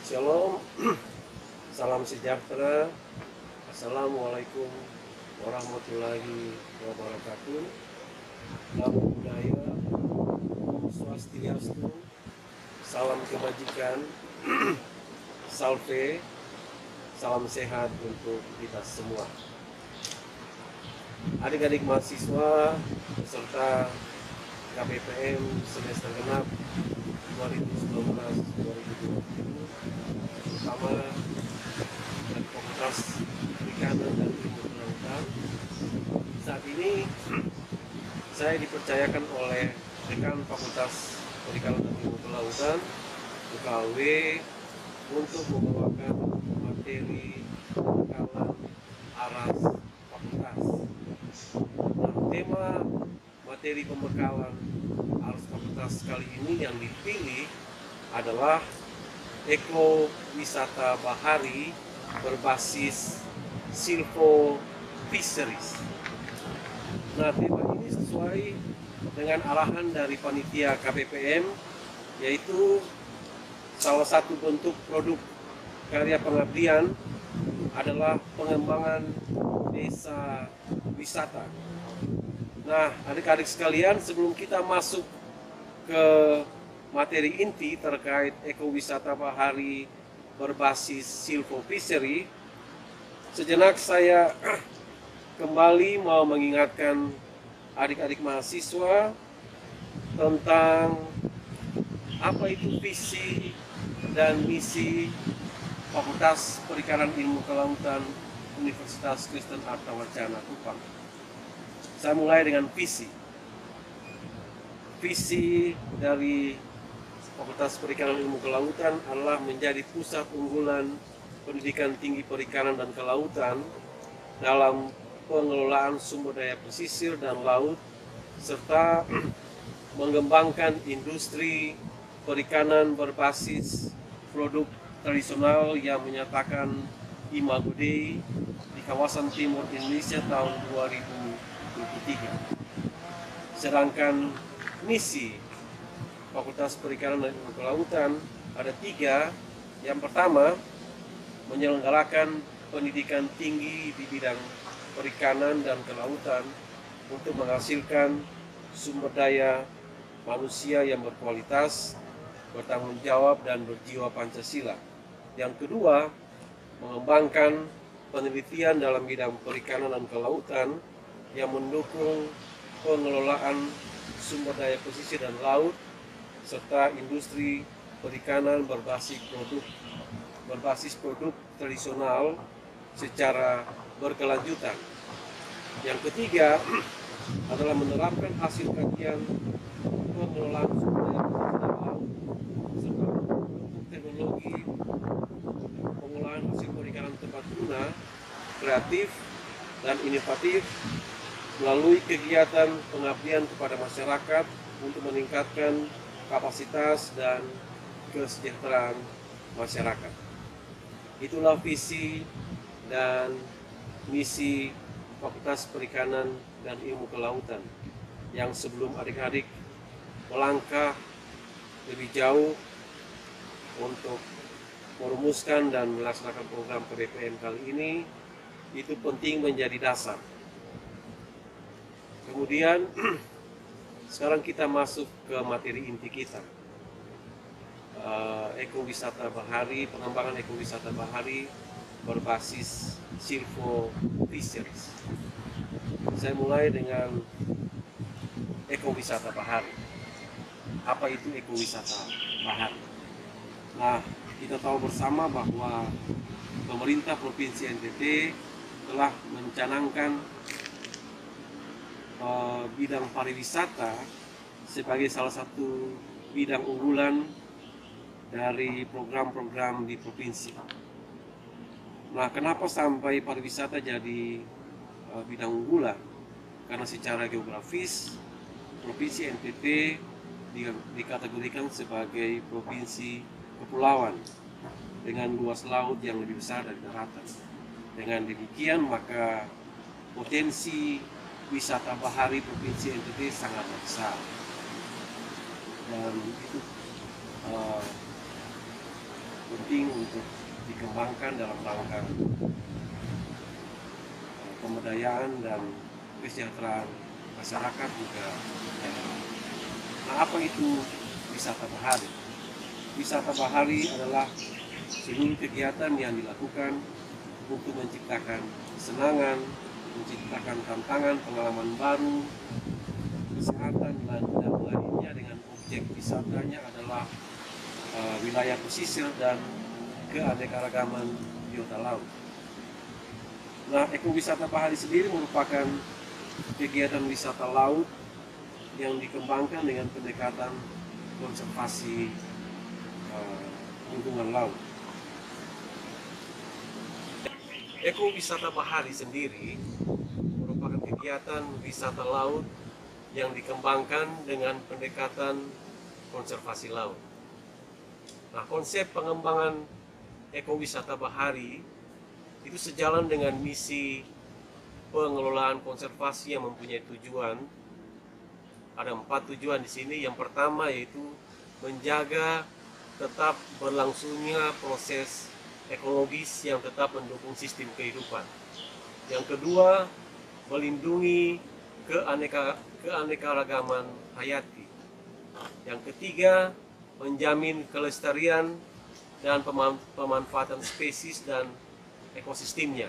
Shalom, salam sejahtera. Assalamualaikum warahmatullahi wabarakatuh. Namo Buddhaya, Om Swastiastu, salam kebajikan, salve, salam sehat untuk kita semua. Adik-adik mahasiswa beserta KPPM semester genap 2019-2020, terutama dari Fakultas Perikanan dan Ilmu Kelautan. Saat ini saya dipercayakan oleh Dekan Fakultas Perikanan dan Ilmu Kelautan UKW untuk membawakan materi pembekalan aras fakultas. Nah, tema materi pembekalan aras fakultas kali ini yang dipilih adalah ekowisata bahari berbasis silvo fisheries. Nah, tema ini sesuai dengan arahan dari panitia KPPM, yaitu salah satu bentuk produk karya pengabdian adalah pengembangan desa wisata. Nah, adik-adik sekalian, sebelum kita masuk ke materi inti terkait ekowisata bahari berbasis silvo fishery, sejenak saya kembali mau mengingatkan adik-adik mahasiswa tentang apa itu visi dan misi Fakultas Perikanan Ilmu Kelautan Universitas Kristen Artawacana Kupang. Saya mulai dengan visi. Visi dari Fakultas Perikanan Ilmu Kelautan adalah menjadi pusat unggulan pendidikan tinggi perikanan dan kelautan dalam pengelolaan sumber daya pesisir dan laut, serta mengembangkan industri perikanan berbasis produk tradisional yang menyatakan Imago Dei di kawasan timur Indonesia tahun 2023. Sedangkan misi Fakultas Perikanan dan Ilmu Kelautan ada 3. Yang pertama, menyelenggarakan pendidikan tinggi di bidang perikanan dan kelautan untuk menghasilkan sumber daya manusia yang berkualitas, bertanggung jawab, dan berjiwa Pancasila. Yang kedua, mengembangkan penelitian dalam bidang perikanan dan kelautan yang mendukung pengelolaan sumber daya pesisir dan laut, serta industri perikanan berbasis produk tradisional secara berkelanjutan. Yang ketiga adalah menerapkan hasil kajian pengelolaan sumber daya pesisir dan laut serta teknologi pengolahan hasil perikanan tepat guna, kreatif, dan inovatif melalui kegiatan pengabdian kepada masyarakat untuk meningkatkan kapasitas dan kesejahteraan masyarakat. Itulah visi dan misi Fakultas Perikanan dan Ilmu Kelautan yang sebelum adik-adik melangkah lebih jauh untuk merumuskan dan melaksanakan program KPPM kali ini, itu penting menjadi dasar. Kemudian sekarang kita masuk ke materi inti kita, ekowisata bahari, pengembangan ekowisata bahari berbasis silvo fisheries. Saya mulai dengan ekowisata bahari. Apa itu ekowisata bahari? Nah, kita tahu bersama bahwa pemerintah Provinsi NTT telah mencanangkan bidang pariwisata sebagai salah satu bidang unggulan dari program-program di provinsi. Nah, kenapa sampai pariwisata jadi bidang unggulan? Karena secara geografis Provinsi NTT dikategorikan sebagai provinsi kepulauan dengan luas laut yang lebih besar dari daratan. Dengan demikian, maka potensi wisata bahari Provinsi NTT sangat besar, dan itu penting untuk dikembangkan dalam rangka pemberdayaan dan kesejahteraan masyarakat juga. Nah, apa itu wisata bahari? Wisata bahari adalah seluruh kegiatan yang dilakukan untuk menciptakan kesenangan, menciptakan tantangan, pengalaman baru, kesehatan, dan lainnya dengan objek wisatanya adalah wilayah pesisir dan keanekaragaman biota laut. Nah, ekowisata bahari sendiri merupakan kegiatan wisata laut yang dikembangkan dengan pendekatan konservasi lingkungan laut. Ekowisata bahari sendiri merupakan kegiatan wisata laut yang dikembangkan dengan pendekatan konservasi laut. Nah, konsep pengembangan ekowisata bahari itu sejalan dengan misi pengelolaan konservasi yang mempunyai tujuan. Ada 4 tujuan di sini. Yang pertama yaitu menjaga tetap berlangsungnya proses ekologis yang tetap mendukung sistem kehidupan. Yang kedua, melindungi keanekaragaman hayati. Yang ketiga, menjamin kelestarian dan pemanfaatan spesies dan ekosistemnya.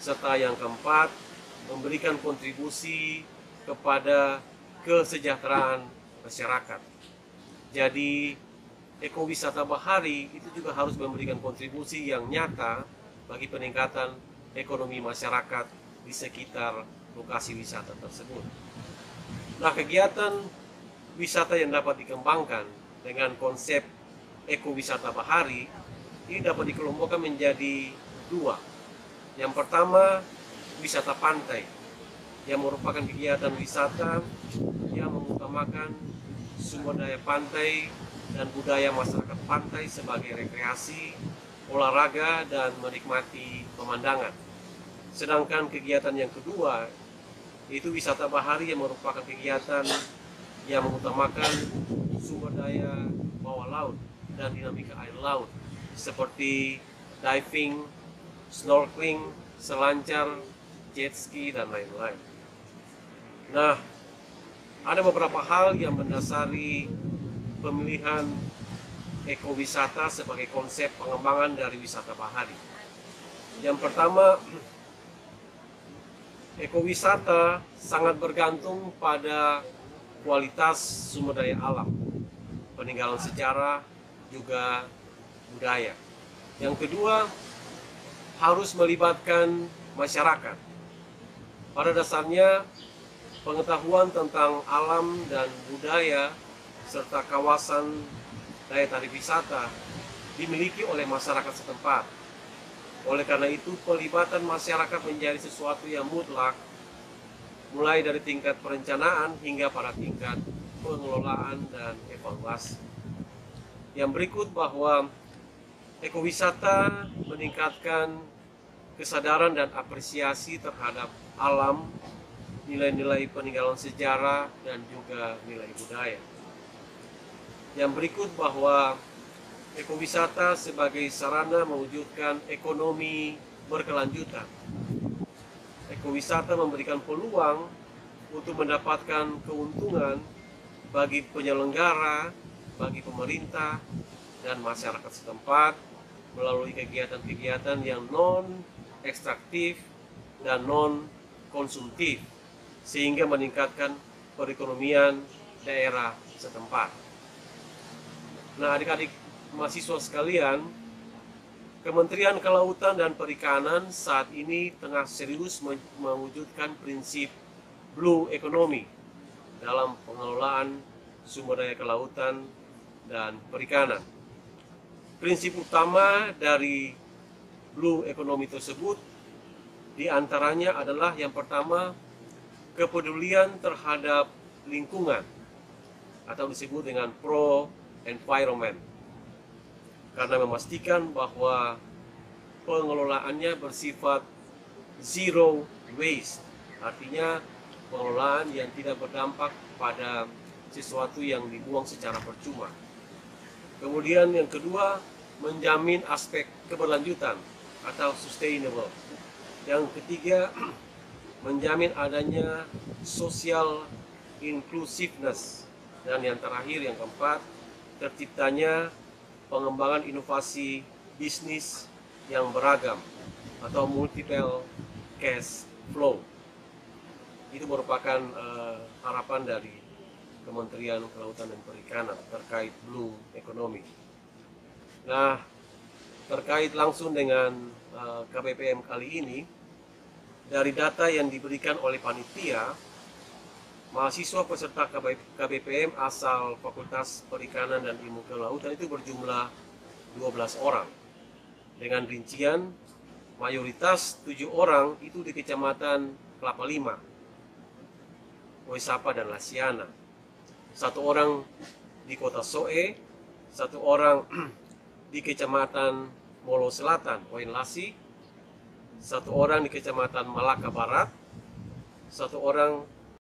Serta yang keempat, memberikan kontribusi kepada kesejahteraan masyarakat. Jadi, ekowisata bahari itu juga harus memberikan kontribusi yang nyata bagi peningkatan ekonomi masyarakat di sekitar lokasi wisata tersebut. Nah, kegiatan wisata yang dapat dikembangkan dengan konsep ekowisata bahari ini dapat dikelompokkan menjadi 2. Yang pertama, wisata pantai, yang merupakan kegiatan wisata yang mengutamakan sumber daya pantai dan budaya masyarakat pantai sebagai rekreasi, olahraga, dan menikmati pemandangan. Sedangkan kegiatan yang kedua, itu wisata bahari yang merupakan kegiatan yang mengutamakan sumber daya bawah laut dan dinamika air laut, seperti diving, snorkeling, selancar, jet ski, dan lain-lain. Nah, ada beberapa hal yang mendasari pemilihan ekowisata sebagai konsep pengembangan dari wisata bahari. Yang pertama, ekowisata sangat bergantung pada kualitas sumber daya alam, peninggalan sejarah, juga budaya. Yang kedua, harus melibatkan masyarakat. Pada dasarnya, pengetahuan tentang alam dan budaya serta kawasan daya tarik wisata dimiliki oleh masyarakat setempat. Oleh karena itu, pelibatan masyarakat menjadi sesuatu yang mutlak, mulai dari tingkat perencanaan hingga pada tingkat pengelolaan dan evaluasi. Yang berikut bahwa ekowisata meningkatkan kesadaran dan apresiasi terhadap alam, nilai-nilai peninggalan sejarah, dan juga nilai budaya. Yang berikut bahwa ekowisata sebagai sarana mewujudkan ekonomi berkelanjutan. Ekowisata memberikan peluang untuk mendapatkan keuntungan bagi penyelenggara, bagi pemerintah, dan masyarakat setempat melalui kegiatan-kegiatan yang non-ekstraktif dan non-konsumtif, sehingga meningkatkan perekonomian daerah setempat. Nah, adik-adik mahasiswa sekalian, Kementerian Kelautan dan Perikanan saat ini tengah serius mewujudkan prinsip Blue Economy dalam pengelolaan sumber daya kelautan dan perikanan. Prinsip utama dari Blue Economy tersebut diantaranya adalah yang pertama, kepedulian terhadap lingkungan atau disebut dengan pro-environment, karena memastikan bahwa pengelolaannya bersifat zero waste, artinya pengelolaan yang tidak berdampak pada sesuatu yang dibuang secara percuma. Kemudian yang kedua, menjamin aspek keberlanjutan atau sustainable. Yang ketiga, menjamin adanya social inclusiveness. Dan yang terakhir, yang keempat, terciptanya pengembangan inovasi bisnis yang beragam atau multiple cash flow. Itu merupakan harapan dari Kementerian Kelautan dan Perikanan terkait blue economy. Nah, terkait langsung dengan KBPM kali ini, dari data yang diberikan oleh panitia, mahasiswa peserta KBPM asal Fakultas Perikanan dan Ilmu Kelautan itu berjumlah 12 orang. Dengan rincian, mayoritas 7 orang itu di Kecamatan Kelapa Lima, Oesapa dan Lasiana. 1 orang di Kota Soe, 1 orang di Kecamatan Molo Selatan, Poin Lasi, 1 orang di Kecamatan Malaka Barat, 1 orang